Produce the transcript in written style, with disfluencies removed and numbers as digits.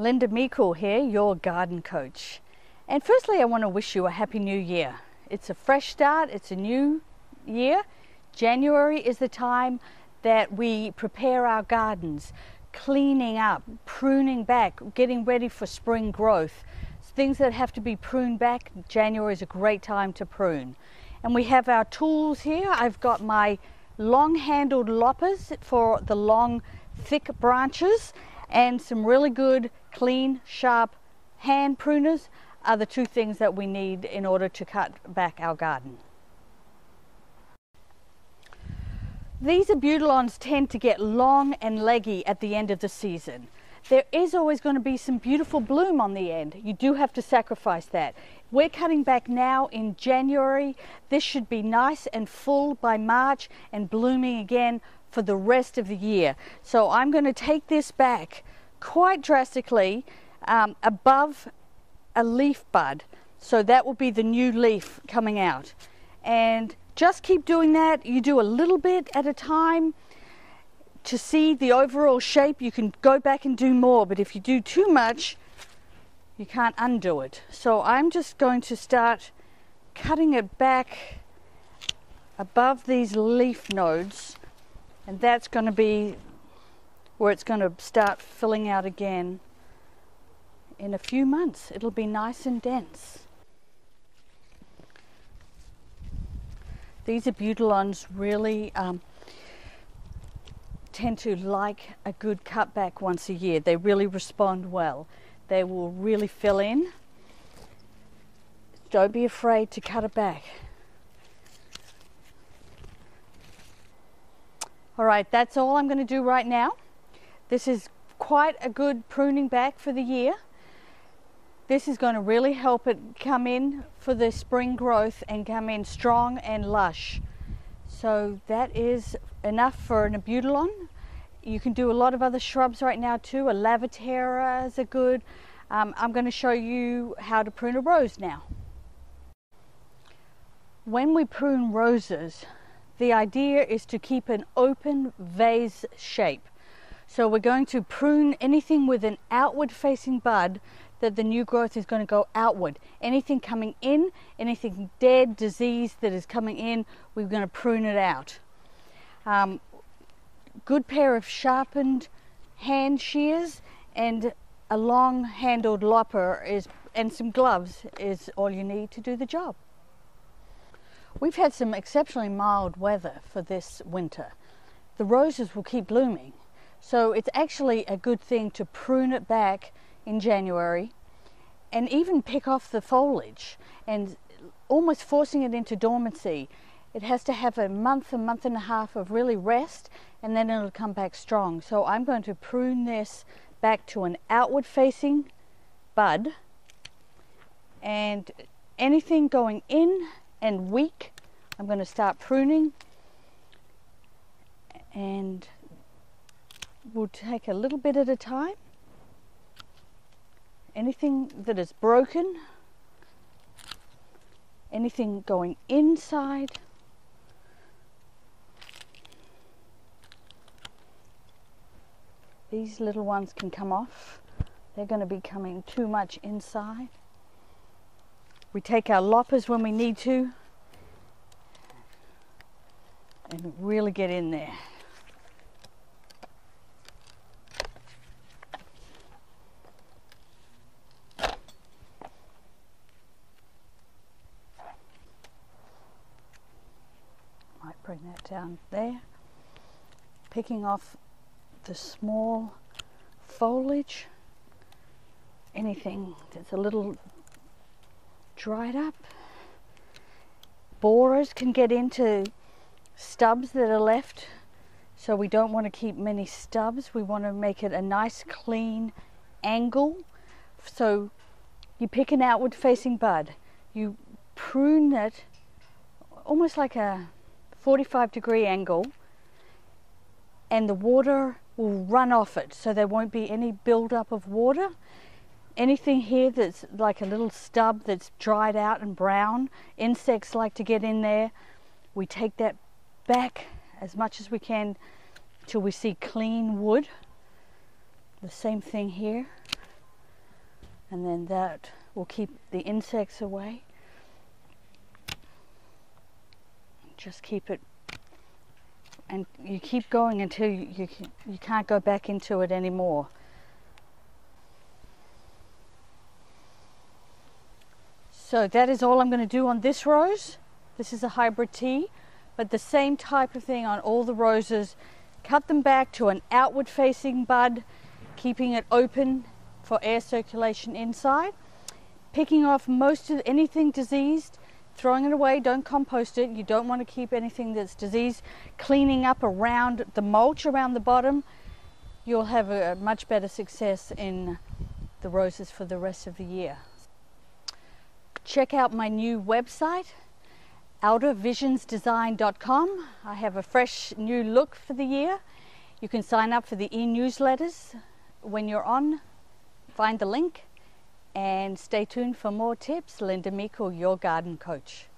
Lynda here, your garden coach. And firstly, I want to wish you a happy new year. It's a fresh start, it's a new year. January is the time that we prepare our gardens, cleaning up, pruning back, getting ready for spring growth. Things that have to be pruned back, January is a great time to prune. And we have our tools here. I've got my long-handled loppers for the long, thick branches, and some really good, clean, sharp hand pruners are the two things that we need in order to cut back our garden. These Abutilons tend to get long and leggy at the end of the season. There is always going to be some beautiful bloom on the end. You do have to sacrifice that. We're cutting back now in January. This should be nice and full by March and blooming again for the rest of the year. So I'm going to take this back quite drastically above a leaf bud. So that will be the new leaf coming out. And just keep doing that. You do a little bit at a time. To see the overall shape, you can go back and do more, but if you do too much, you can't undo it. So I'm just going to start cutting it back above these leaf nodes, and that's going to be where it's going to start filling out again in a few months. It'll be nice and dense. These Abutilons really tend to like a good cutback once a year. They really respond well. They will really fill in. Don't be afraid to cut it back. All right, that's all I'm going to do right now. This is quite a good pruning back for the year. This is going to really help it come in for the spring growth and come in strong and lush. So that is enough for an Abutilon. You can do a lot of other shrubs right now too. A Lavatera is a good. I'm going to show you how to prune a rose now. When we prune roses, the idea is to keep an open vase shape. So we're going to prune anything with an outward facing bud that the new growth is going to go outward. Anything coming in, anything dead, disease that is coming in, we're going to prune it out. Good pair of sharpened hand shears and a long handled lopper and some gloves is all you need to do the job. We've had some exceptionally mild weather for this winter. The roses will keep blooming, so it's actually a good thing to prune it back in January and even pick off the foliage and almost forcing it into dormancy. It has to have a month and a half of really rest, and then it'll come back strong. So I'm going to prune this back to an outward facing bud, and anything going in and weak, I'm going to start pruning, and we'll take a little bit at a time. Anything that is broken, anything going inside, these little ones can come off. They're going to be coming too much inside. We take our loppers when we need to and really get in there. Might bring that down there. Picking off the small foliage, anything that's a little dried up. Borers can get into stubs that are left, so we don't want to keep many stubs. We want to make it a nice clean angle. So you pick an outward facing bud, you prune it almost like a 45-degree angle, and the water will run off it, so there won't be any buildup of water. Anything here that's like a little stub that's dried out and brown, insects like to get in there. We take that back as much as we can till we see clean wood. The same thing here. and then that will keep the insects away. Just keep it, and you keep going until you can't go back into it anymore. So that is all I'm going to do on this rose. This is a hybrid tea, but the same type of thing on all the roses. Cut them back to an outward facing bud, keeping it open for air circulation inside. Picking off most of anything diseased, throwing it away, don't compost it. You don't want to keep anything that's diseased. Cleaning up around the mulch around the bottom. You'll have a much better success in the roses for the rest of the year. Check out my new website, outervisionsdesign.com. I have a fresh new look for the year. You can sign up for the e-newsletters when you're on. Find the link and stay tuned for more tips. Lynda Meikle, your garden coach.